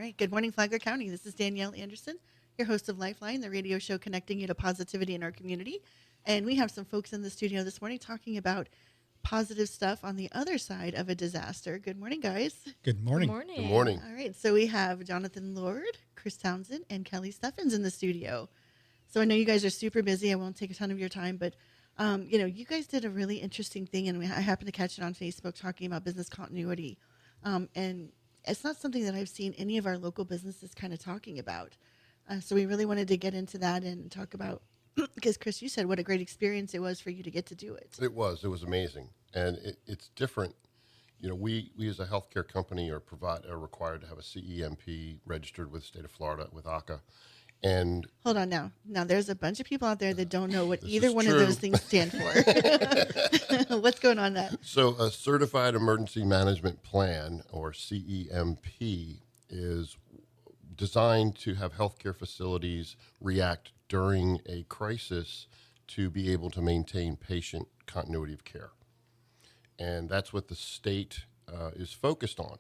right. Good morning, Flagler County. This is Danielle Anderson, your host of Lifeline, the radio show connecting you to positivity in our community. And we have some folks in the studio this morning talking about positive stuff on the other side of a disaster. Good morning, guys. Good morning. Good morning. Good morning. All right. So we have Jonathan Lord, Chris Townsend, and Kelly Steffens in the studio. So I know you guys are super busy. I won't take a ton of your time, but you guys did a really interesting thing, and I happened to catch it on Facebook talking about business continuity. And it's not something that I've seen any of our local businesses kind of talking about. So we really wanted to get into that and talk about, because Chris, you said what a great experience it was for you to get to do it. It was amazing. And it's different. You know, we as a healthcare company are required to have a CEMP registered with the state of Florida with ACA. And hold on now. Now there's a bunch of people out there that don't know what either one true. of those things stand for. What's going on there? So a Certified Emergency Management Plan, or CEMP, is designed to have healthcare facilities react during a crisis to be able to maintain patient continuity of care. And that's what the state is focused on.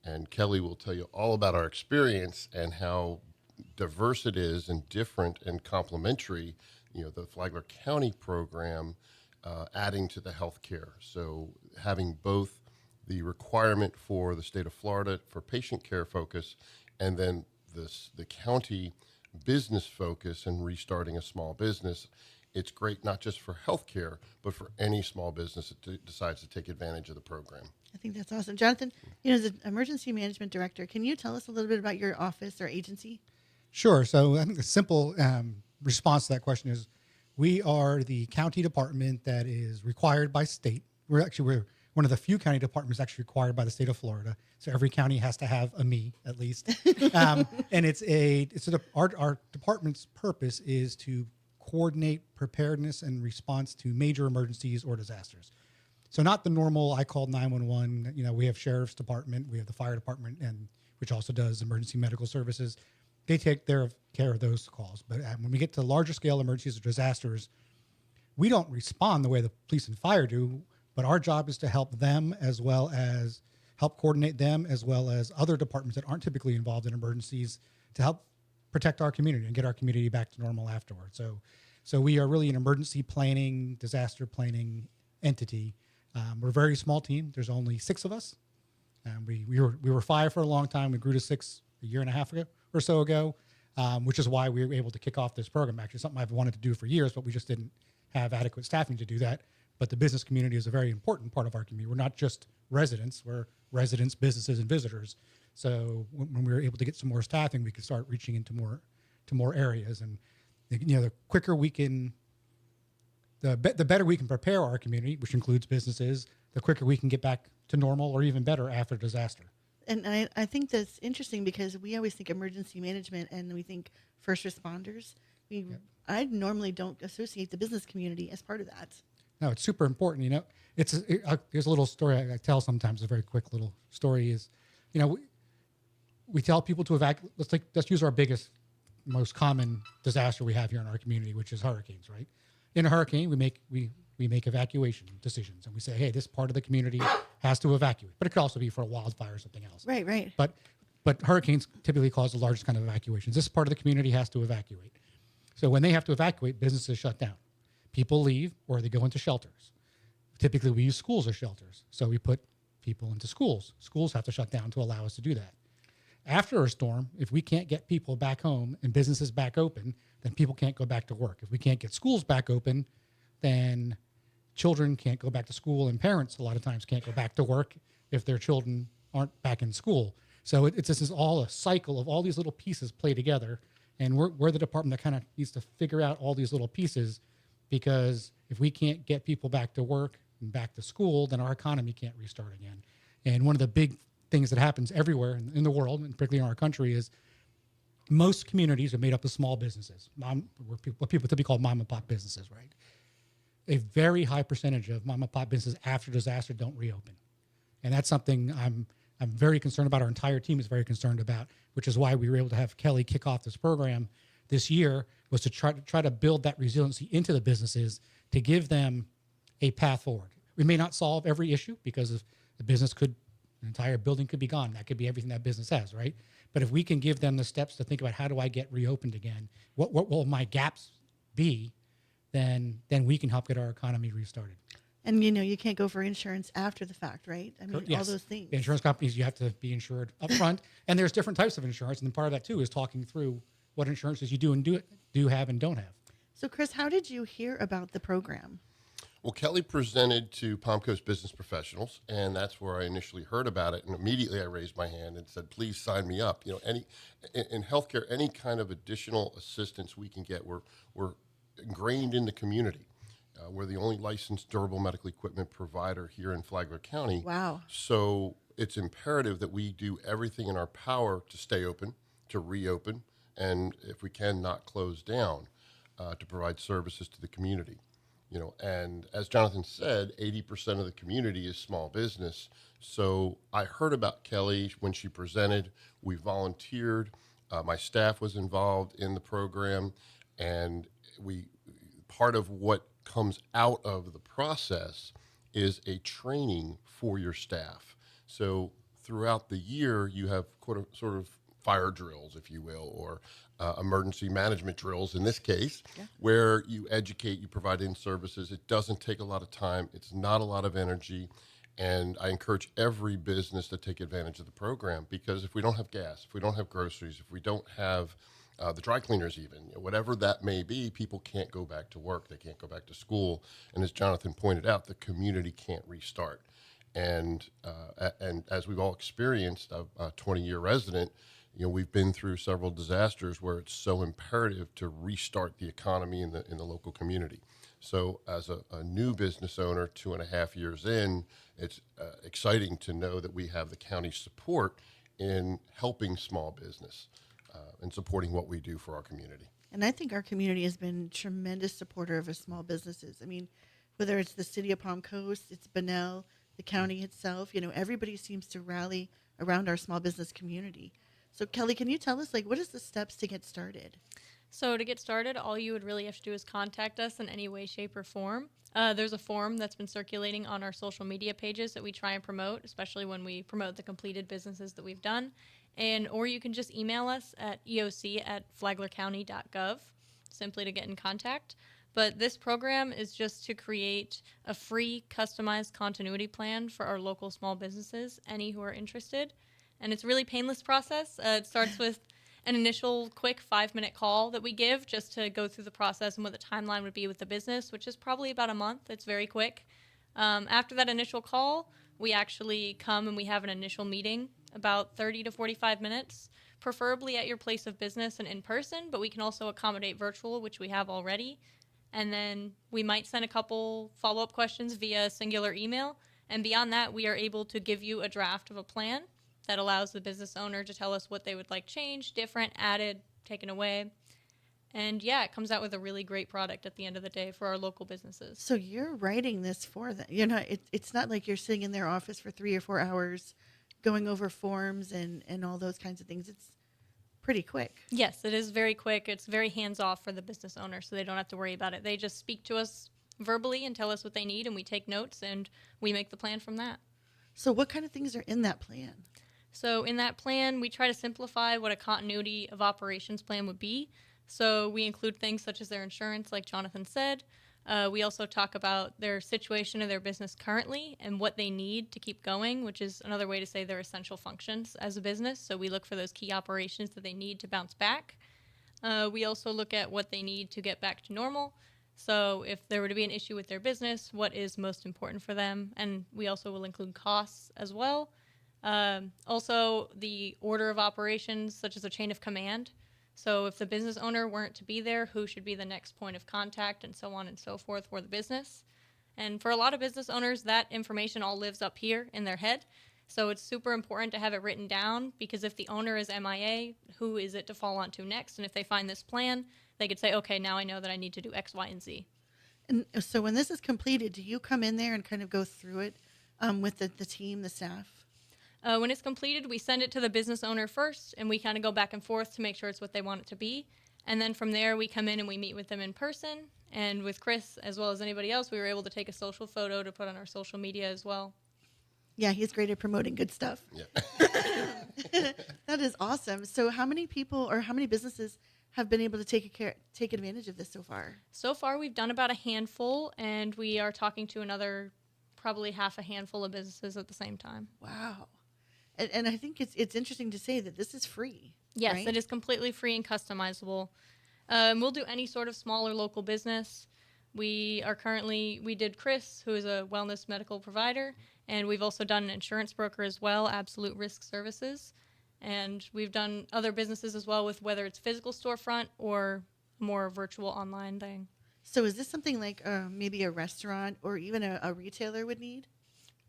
And Kelly will tell you all about our experience and how diverse it is and different and complementary, the Flagler County program adding to the healthcare. So having both the requirement for the state of Florida for patient care focus and then the county business focus and restarting a small business, it's great not just for healthcare, but for any small business that decides to take advantage of the program. I think that's awesome. Jonathan, as an emergency management director, can you tell us a little bit about your office or agency? Sure. So I think the simple response to that question is we are the county department that is required by state. We're one of the few county departments actually required by the state of Florida. So every county has to have a me at least. And our department's purpose is to coordinate preparedness and response to major emergencies or disasters. So not the normal, I called 911, we have sheriff's department, we have the fire department, and which also does emergency medical services. They take care of those calls. But when we get to larger scale emergencies or disasters, we don't respond the way the police and fire do, but our job is to help them as well as help coordinate them as well as other departments that aren't typically involved in emergencies to help protect our community and get our community back to normal afterwards. So we are really an emergency planning, disaster planning entity. We're a very small team. There's only 6 of us. We were 5 for a long time. We grew to 6 a year and a half ago or so ago, which is why we were able to kick off this program. Actually, something I've wanted to do for years, but we just didn't have adequate staffing to do that. But the business community is a very important part of our community. We're not just residents. We're residents, businesses, and visitors. So when we were able to get some more staffing, we could start reaching into more areas. And the quicker we can, the better we can prepare our community, which includes businesses, the quicker we can get back to normal or even better after disaster. And I think that's interesting because we always think emergency management and we think first responders. I normally don't associate the business community as part of that. No, it's super important. Here's a little story I tell sometimes. A very quick little story is, we tell people to evacuate. Let's use our biggest, most common disaster we have here in our community, which is hurricanes. Right? In a hurricane, we make evacuation decisions, and we say, hey, this part of the community has to evacuate. But it could also be for a wildfire or something else. Right. But hurricanes typically cause the largest kind of evacuations. This part of the community has to evacuate. So when they have to evacuate, businesses shut down. People leave or they go into shelters. Typically, we use schools as shelters. So we put people into schools. Schools have to shut down to allow us to do that. After a storm, if we can't get people back home and businesses back open, then people can't go back to work. If we can't get schools back open, then children can't go back to school, and parents a lot of times can't go back to work if their children aren't back in school. So this is all a cycle of all these little pieces play together, and we're the department that kind of needs to figure out all these little pieces, because if we can't get people back to work and back to school, then our economy can't restart again. And one of the big things that happens everywhere in the world, and particularly in our country, is most communities are made up of small businesses, what people typically call mom and pop businesses, right? A very high percentage of mom and pop businesses after disaster don't reopen. And that's something I'm very concerned about. Our entire team is very concerned about, which is why we were able to have Kelly kick off this program this year, was to try to build that resiliency into the businesses to give them a path forward. We may not solve every issue because the business could An entire building could be gone. That could be everything that business has, right? But if we can give them the steps to think about how do I get reopened again, what will my gaps be, then we can help get our economy restarted. And you can't go for insurance after the fact, right? I mean, all Yes. those things. The insurance companies, you have to be insured up front. And there's different types of insurance. And part of that, too, is talking through what insurances you do have and don't have. So, Chris, how did you hear about the program? Well, Kelly presented to Palm Coast business professionals, and that's where I initially heard about it. And immediately I raised my hand and said, "Please sign me up." In healthcare, any kind of additional assistance we can get, we're ingrained in the community. We're the only licensed durable medical equipment provider here in Flagler County. Wow. So it's imperative that we do everything in our power to stay open, to reopen, and if we can, not close down, to provide services to the community. And as Jonathan said, 80% of the community is small business. So I heard about Kelly when she presented. We volunteered. My staff was involved in the program, and part of what comes out of the process is a training for your staff. So throughout the year, you have sort of fire drills, if you will, or emergency management drills in this case, where you educate, you provide in services. It doesn't take a lot of time. It's not a lot of energy. And I encourage every business to take advantage of the program, because if we don't have gas, if we don't have groceries, if we don't have the dry cleaners even, whatever that may be, people can't go back to work. They can't go back to school. And as Jonathan pointed out, the community can't restart. And as we've all experienced, a 20-year resident, we've been through several disasters where it's so imperative to restart the economy in the local community. So as a new business owner, 2.5 years in, it's exciting to know that we have the county's support in helping small business and supporting what we do for our community. And I think our community has been a tremendous supporter of our small businesses. I mean, whether it's the city of Palm Coast, it's Bunnell, the county itself, everybody seems to rally around our small business community. So Kelly, can you tell us, what is the steps to get started? So to get started, all you would really have to do is contact us in any way, shape, or form. There's a form that's been circulating on our social media pages that we try and promote, especially when we promote the completed businesses that we've done. Or you can just email us at eoc@flaglercounty.gov, simply to get in contact. But this program is just to create a free, customized continuity plan for our local small businesses, any who are interested. And it's a really painless process. It starts with an initial quick 5-minute call that we give just to go through the process and what the timeline would be with the business, which is probably about a month. It's very quick. After that initial call, we actually come and we have an initial meeting, about 30 to 45 minutes, preferably at your place of business and in person, but we can also accommodate virtual, which we have already. And then we might send a couple follow-up questions via singular email. And beyond that, we are able to give you a draft of a plan that allows the business owner to tell us what they would like changed, different, added, taken away. And it comes out with a really great product at the end of the day for our local businesses. So you're writing this for them. It's not like you're sitting in their office for 3 or 4 hours going over forms and all those kinds of things. It's pretty quick. Yes, it is very quick. It's very hands-off for the business owner, so they don't have to worry about it. They just speak to us verbally and tell us what they need, and we take notes, and we make the plan from that. So what kind of things are in that plan? So in that plan, we try to simplify what a continuity of operations plan would be. So we include things such as their insurance, like Jonathan said. We also talk about their situation of their business currently and what they need to keep going, which is another way to say their essential functions as a business. So we look for those key operations that they need to bounce back. We also look at what they need to get back to normal. So if there were to be an issue with their business, what is most important for them? And we also will include costs as well. Also, the order of operations, such as a chain of command. So if the business owner weren't to be there, who should be the next point of contact, and so on and so forth for the business. And for a lot of business owners, that information all lives up here in their head. So it's super important to have it written down, because if the owner is MIA, who is it to fall onto next? And if they find this plan, they could say, okay, now I know that I need to do X, Y, and Z. And so when this is completed, do you come in there and kind of go through it with the team, the staff? When it's completed, we send it to the business owner first, and we kind of go back and forth to make sure it's what they want it to be. And then from there, we come in and we meet with them in person. And with Chris, as well as anybody else, we were able to take a social photo to put on our social media as well. Yeah, he's great at promoting good stuff. Yeah. That is awesome. So how many people or how many businesses have been able to take advantage of this so far? So far, we've done about a handful, and we are talking to another probably half a handful of businesses at the same time. Wow. And I think it's interesting to say that this is free. Yes, right? it is completely free and customizable. We'll do any sort of small or local business. We did Chris, who is a wellness medical provider, and we've also done an insurance broker as well, Absolute Risk Services. And we've done other businesses as well, with whether it's physical storefront or more virtual online thing. So is this something like maybe a restaurant or even a retailer would need?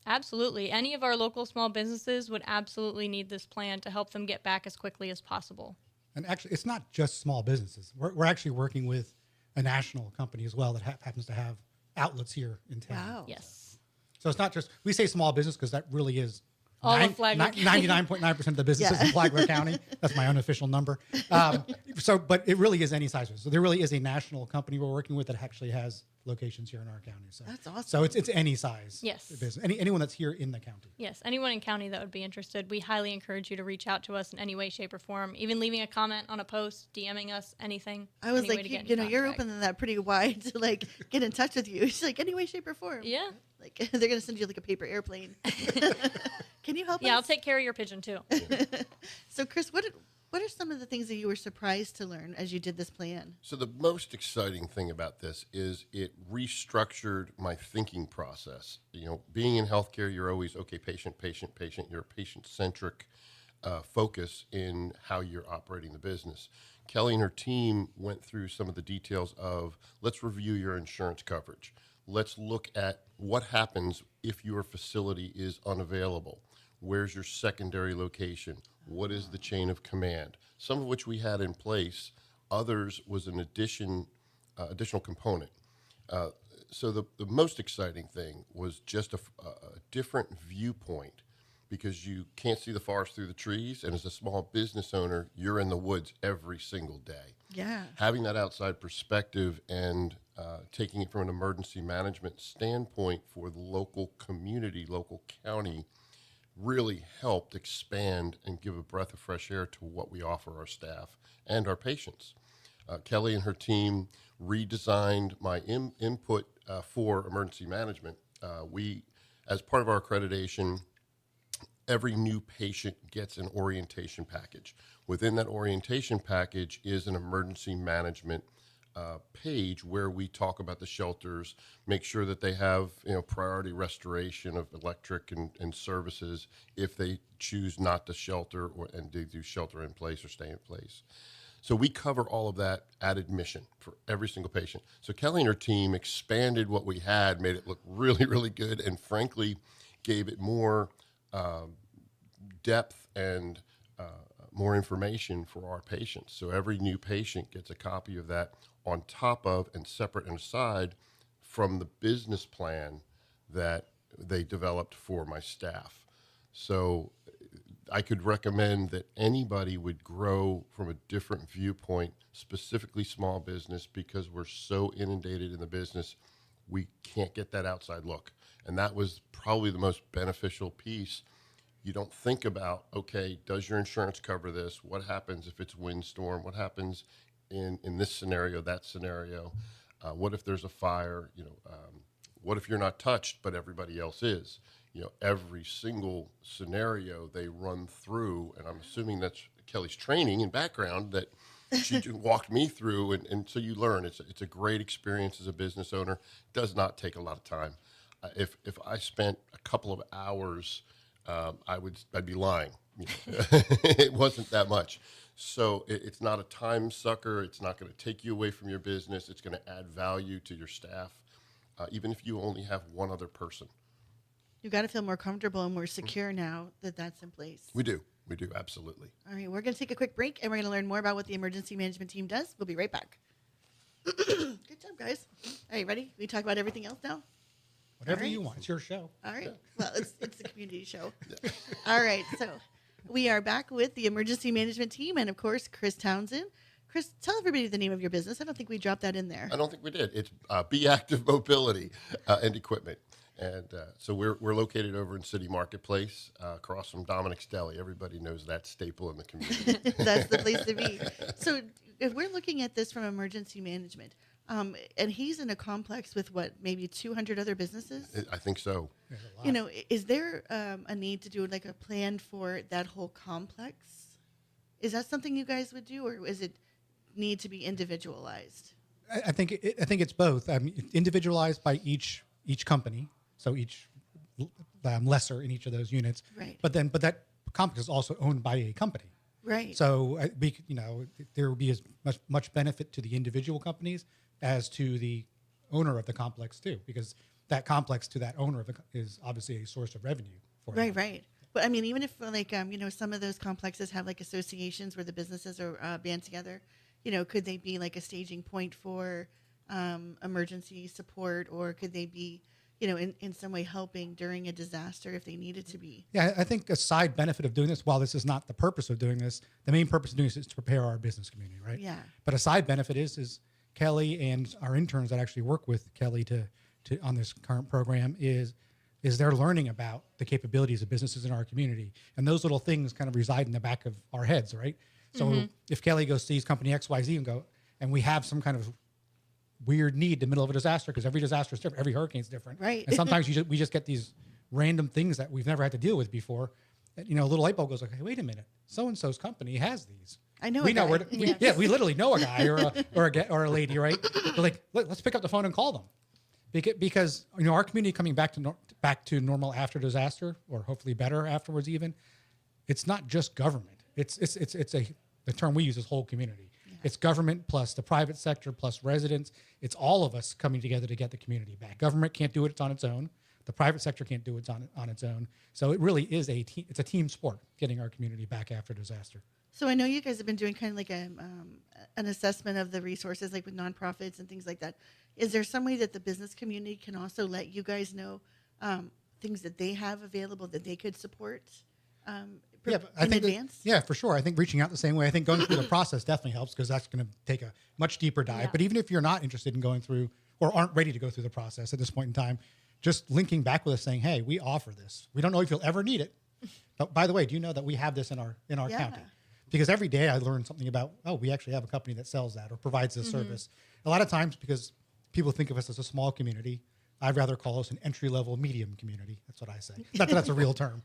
Absolutely. Any of our local small businesses would absolutely need this plan to help them get back as quickly as possible. And actually, it's not just small businesses. We're actually working with a national company as well that happens to have outlets here in town. Wow. Yes. So it's not just, we say small business because that really is All of Flagler County. 99.9% of the businesses in Flagler County. That's my unofficial number. But it really is any size. So there really is a national company we're working with that actually has locations here in our county. So That's awesome. So it's any size Yes. business. Anyone that's here in the county. Yes, anyone in county that would be interested, we highly encourage you to reach out to us in any way, shape, or form. Even leaving a comment on a post, DMing us, anything. I was any way like, to get in you know, you're contact. opening that pretty wide to like get in touch with you. She's like, any way, shape, or form. Yeah. Like they're gonna send you like a paper airplane. Can you help Yeah, I'll us? take care of your pigeon too. So, Chris, what are some of the things that you were surprised to learn as you did this plan? So the most exciting thing about this is it restructured my thinking process. You know, being in healthcare, you're always, okay, patient, patient, patient. You're a patient-centric focus in how you're operating the business. Kelly and her team went through some of the details of, let's review your insurance coverage. Let's look at what happens if your facility is unavailable. Where's your secondary location? What is the chain of command? Some of which we had in place. Others was an additional component. So the most exciting thing was just a different viewpoint, because you can't see the forest through the trees. And as a small business owner, you're in the woods every single day. Yeah. Having that outside perspective and taking it from an emergency management standpoint for the local community, local county, really helped expand and give a breath of fresh air to what we offer our staff and our patients. Kelly and her team redesigned my input for emergency management. We, as part of our accreditation, every new patient gets an orientation package. Within that orientation package is an emergency management page where we talk about the shelters, make sure that they have priority restoration of electric and services if they choose not to shelter and do shelter in place or stay in place. So we cover all of that at admission for every single patient. So Kelly and her team expanded what we had, made it look really, really good, and frankly gave it more depth and more information for our patients. So every new patient gets a copy of that on top of and separate and aside from the business plan that they developed for my staff. So I could recommend that anybody would grow from a different viewpoint, specifically small business, because we're so inundated in the business, we can't get that outside look. And that was probably the most beneficial piece. You don't think about, okay, does your insurance cover this? What happens if it's windstorm? What happens in this scenario, that scenario? What if there's a fire? What if you're not touched, but everybody else is? Every single scenario they run through, and I'm assuming that's Kelly's training and background that she walked me through, and so you learn. It's a great experience as a business owner. It does not take a lot of time. If I spent a couple of hours, I'd be lying. It wasn't that much. So it's not a time sucker. It's not going to take you away from your business. It's going to add value to your staff, even if you only have one other person. You've got to feel more comfortable and more secure now that that's in place. We do, absolutely. All right, we're going to take a quick break, and we're going to learn more about what the emergency management team does. We'll be right back. Good job, guys. All right, ready? We talk about everything else now? Whatever All right. you want. It's your show. All right. Well, it's a community show. All right. So we are back with the emergency management team and, of course, Chris Townsend. Chris, tell everybody the name of your business. I don't think we dropped that in there. I don't think we did. It's Be Active Mobility and Equipment. And so we're located over in City Marketplace, across from Dominic's Deli. Everybody knows that staple in the community. That's the place to be. So if we're looking at this from emergency management, and he's in a complex with what, maybe 200 other businesses? I think so. There's a lot. You know, is there a need to do like a plan for that whole complex? Is that something you guys would do, or is it need to be individualized? I think it's both. Individualized by each company, so each lesser in each of those units. Right. But that complex is also owned by a company. Right. So there will be as much benefit to the individual companies as to the owner of the complex too, because that complex to that owner of is obviously a source of revenue for them. Right. But I mean, even if like some of those complexes have like associations where the businesses are band together, could they be like a staging point for emergency support, or could they be in some way helping during a disaster if they needed to be? Yeah, I think a side benefit of doing this, while this is not the purpose of doing this, the main purpose of doing this is to prepare our business community, right? Yeah. But a side benefit is Kelly and our interns that actually work with Kelly to on this current program is they're learning about the capabilities of businesses in our community, and those little things kind of reside in the back of our heads, right? So if Kelly goes sees company XYZ and we have some kind of weird need in the middle of a disaster, because every disaster is different, every hurricane is different, Right. And sometimes we just get these random things that we've never had to deal with before. And, a little light bulb goes like, hey, wait a minute, so and so's company has these. I know. We a know guy. where. We literally know a guy or a lady, right? We're like, let's pick up the phone and call them, because our community coming back to normal after disaster, or hopefully better afterwards. Even, it's not just government. The term we use is whole community. Yeah. It's government plus the private sector plus residents. It's all of us coming together to get the community back. Government can't do it on its own. The private sector can't do it on its own. So it really is it's a team sport, getting our community back after disaster. So I know you guys have been doing kind of like an assessment of the resources, like with nonprofits and things like that. Is there some way that the business community can also let you guys know things that they have available that they could support in advance? Yeah, for sure. I think reaching out the same way. I think going through the process definitely helps, because that's going to take a much deeper dive. Yeah. But even if you're not interested in going through or aren't ready to go through the process at this point in time, just linking back with us saying, hey, we offer this. We don't know if you'll ever need it. But by the way, do you know that we have this in our county? Because every day I learn something about, we actually have a company that sells that or provides this service. A lot of times, because people think of us as a small community, I'd rather call us an entry-level medium community. That's what I say. Not that that's a real term.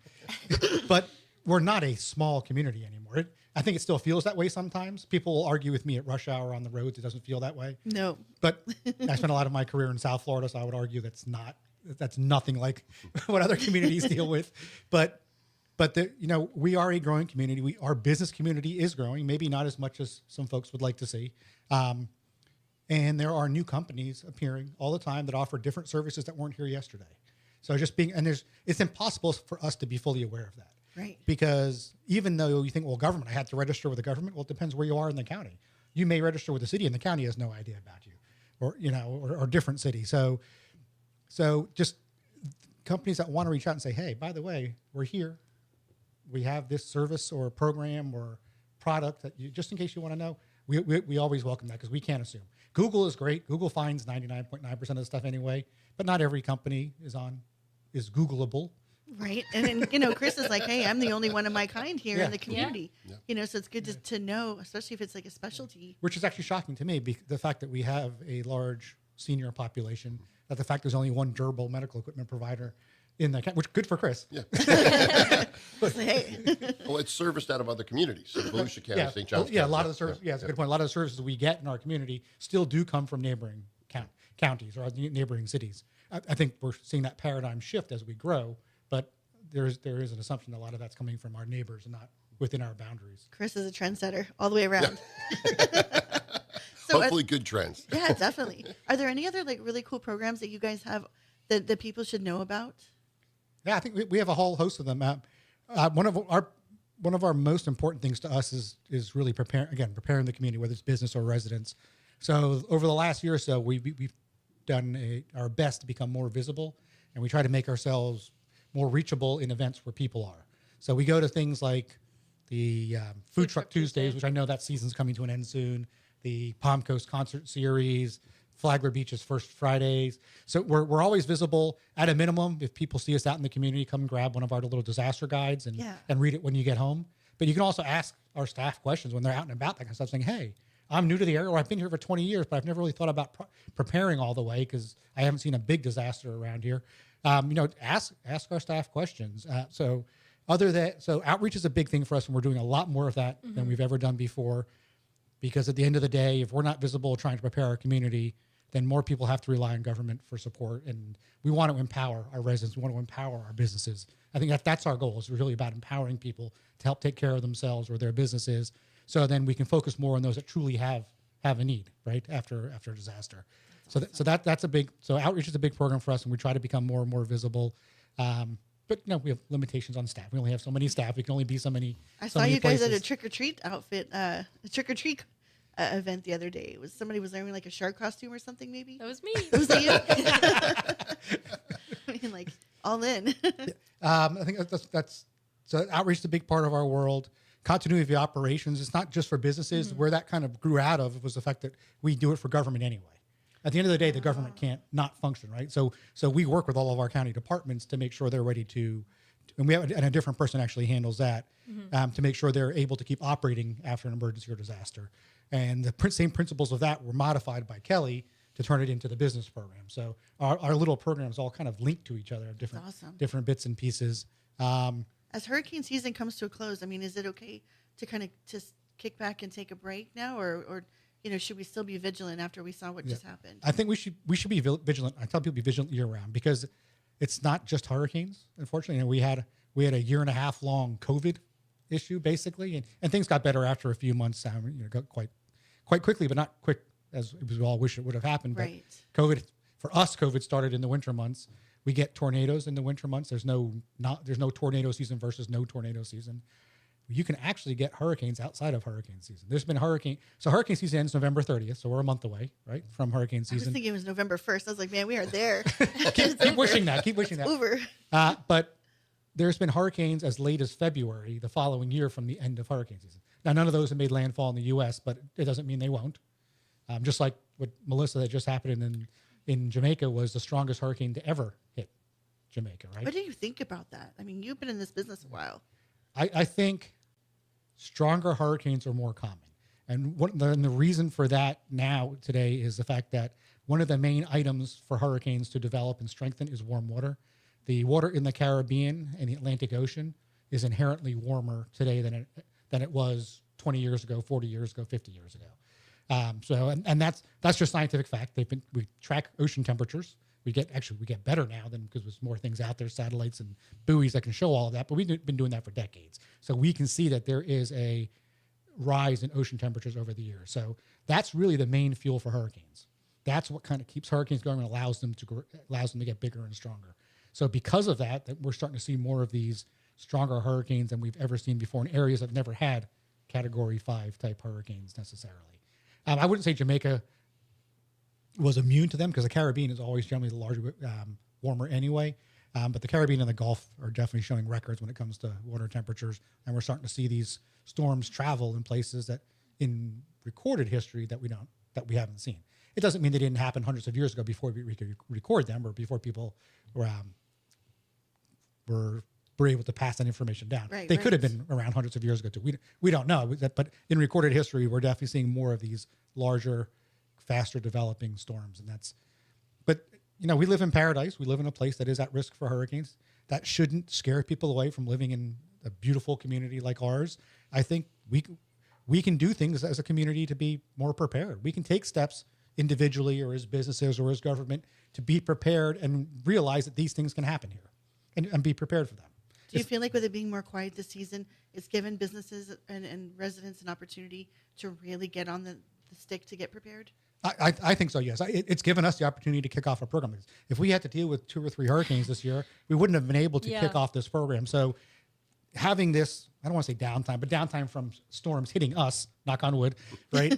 But we're not a small community anymore. I think it still feels that way sometimes. People will argue with me at rush hour on the roads. It doesn't feel that way. No. But I spent a lot of my career in South Florida, so I would argue that's nothing like what other communities deal with. But we are a growing community. Our business community is growing, maybe not as much as some folks would like to see. And there are new companies appearing all the time that offer different services that weren't here yesterday. So it's impossible for us to be fully aware of that. Right. Because even though you think, government, I had to register with the government. Well, it depends where you are in the county. You may register with the city and the county has no idea about you, or different cities. So just companies that want to reach out and say, hey, by the way, we're here. We have this service or program or product that just in case you want to know, we always welcome that, because we can't assume. Google is great. Google finds 99.9% of the stuff anyway, but not every company is Googleable. Right. And then, Chris is like, hey, I'm the only one of my kind here in the community. Yeah. So it's good to know, especially if it's like a specialty. Which is actually shocking to me, the fact that we have a large senior population, that the fact there's only one durable medical equipment provider in the county, which good for Chris. Yeah. Hey. Well, it's serviced out of other communities. So Volusia County, St. John's County. Yeah, a lot of the service. Yeah, it's a good point. A lot of the services we get in our community still do come from neighboring counties or neighboring cities. I think we're seeing that paradigm shift as we grow, but there is an assumption that a lot of that's coming from our neighbors and not within our boundaries. Chris is a trendsetter all the way around. Hopefully good trends. Yeah, definitely. Are there any other like really cool programs that you guys have that people should know about? Yeah, I think we have a whole host of them. One of our most important things to us is really preparing the community, whether it's business or residents. So over the last year or so, we've done our best to become more visible, and we try to make ourselves more reachable in events where people are. So we go to things like the Food Truck Tuesdays, which I know that season's coming to an end soon, the Palm Coast Concert Series, Flagler Beach is first Fridays. So we're always visible at a minimum. If people see us out in the community, come and grab one of our little disaster guides and read it when you get home. But you can also ask our staff questions when they're out and about, that kind of stuff, saying, hey, I'm new to the area, or I've been here for 20 years, but I've never really thought about preparing all the way because I haven't seen a big disaster around here. Ask our staff questions. So outreach is a big thing for us, and we're doing a lot more of that than we've ever done before. Because at the end of the day, if we're not visible trying to prepare our community, then more people have to rely on government for support. And we want to empower our residents. We want to empower our businesses. I think that's our goal. It's really about empowering people to help take care of themselves or their businesses. So then we can focus more on those that truly have a need, right, after a disaster. That's a big, so outreach is a big program for us, and we try to become more and more visible. But we have limitations on staff. We only have so many staff. We can only be so many. I saw you guys at a trick-or-treat outfit, a trick-or-treat event the other day. Somebody was wearing like a shark costume or something, maybe? That was me. Was that you? I mean, like, all in. I think that's so outreach is a big part of our world. Continuity of operations. It's not just for businesses. Where that kind of grew out of was the fact that we do it for government anyway. At the end of the day, the government can't not function, right? So we work with all of our county departments to make sure they're ready to, and a different person actually handles that, to make sure they're able to keep operating after an emergency or disaster. And the same principles of that were modified by Kelly to turn it into the business program. So our little programs all kind of link to each other, different bits and pieces. As hurricane season comes to a close, I mean, is it okay to kind of just kick back and take a break now, or should we still be vigilant after we saw what just happened? I think we should be vigilant. I tell people be vigilant year round because it's not just hurricanes. Unfortunately, we had a year and a half long COVID issue basically, and things got better after a few months. Got quite quickly, but not quick as we all wish it would have happened. Right. But COVID started in the winter months. We get tornadoes in the winter months. There's no tornado season versus no tornado season. You can actually get hurricanes outside of hurricane season. There's been hurricane season ends November 30th, so we're a month away, right, from hurricane season. I was thinking it was November 1st. I was like, man, we are there. keep wishing that. Over. But there's been hurricanes as late as February the following year from the end of hurricane season. Now, none of those have made landfall in the U.S., but it doesn't mean they won't. Just like what Melissa that just happened in Jamaica was the strongest hurricane to ever hit Jamaica, right? What do you think about that? I mean, you've been in this business a while. I think stronger hurricanes are more common. And the reason for that now today is the fact that one of the main items for hurricanes to develop and strengthen is warm water. The water in the Caribbean and the Atlantic Ocean is inherently warmer today than it was 20 years ago, 40 years ago, 50 years ago. And that's just scientific fact. We track ocean temperatures. We get better now because there's more things out there, satellites and buoys that can show all of that. But we've been doing that for decades, so we can see that there is a rise in ocean temperatures over the years. So that's really the main fuel for hurricanes. That's what kind of keeps hurricanes going and allows them to get bigger and stronger. So because of that we're starting to see more of these stronger hurricanes than we've ever seen before in areas that have never had Category 5 type hurricanes necessarily. I wouldn't say Jamaica was immune to them because the Caribbean is always generally the larger, warmer anyway. But the Caribbean and the Gulf are definitely showing records when it comes to water temperatures. And we're starting to see these storms travel in places that in recorded history that we haven't seen. It doesn't mean they didn't happen hundreds of years ago before we could record them or before people were able to pass that information down. Right, they could have been around hundreds of years ago too. We don't know, but in recorded history, we're definitely seeing more of these larger, faster developing storms. But we live in paradise. We live in a place that is at risk for hurricanes. That shouldn't scare people away from living in a beautiful community like ours. I think we can do things as a community to be more prepared. We can take steps individually or as businesses or as government to be prepared and realize that these things can happen here and be prepared for them. Do you feel like with it being more quiet this season, it's given businesses and residents an opportunity to really get on the stick to get prepared? I think so, yes. It's given us the opportunity to kick off a program. If we had to deal with 2 or 3 hurricanes this year, we wouldn't have been able to kick off this program. So having this, I don't want to say downtime, but downtime from storms hitting us, knock on wood, right,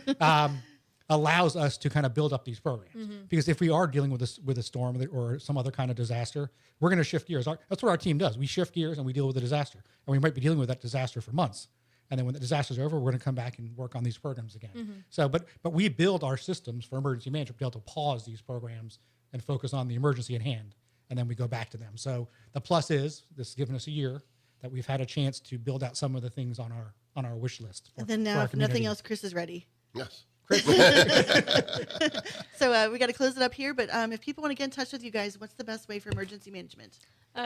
allows us to kind of build up these programs. Mm-hmm. Because if we are dealing with a storm or some other kind of disaster, we're going to shift gears. That's what our team does. We shift gears and we deal with the disaster. And we might be dealing with that disaster for months. And then when the disaster's over, we're going to come back and work on these programs again. Mm-hmm. So, but we build our systems for emergency management to be able to pause these programs and focus on the emergency at hand, and then we go back to them. So the plus is this has given us a year that we've had a chance to build out some of the things on our wish list. And then now, if nothing else, Chris is ready. Yes. So we got to close it up here. But if people want to get in touch with you guys, what's the best way for emergency management?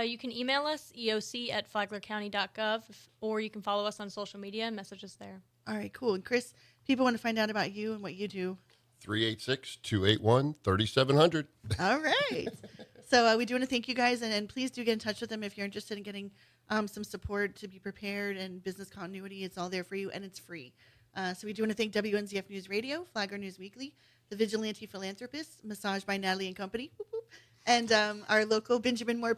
You can email us, eoc@flaglercounty.gov, or you can follow us on social media and message us there. All right, cool. And Chris, people want to find out about you and what you do. 386-281-3700. All right. So we do want to thank you guys, and please do get in touch with them if you're interested in getting some support to be prepared and business continuity. It's all there for you, and it's free. So we do want to thank WNZF News Radio, Flagler News Weekly, the Vigilante Philanthropists, Massage by Natalie and Company, and our local Benjamin Moore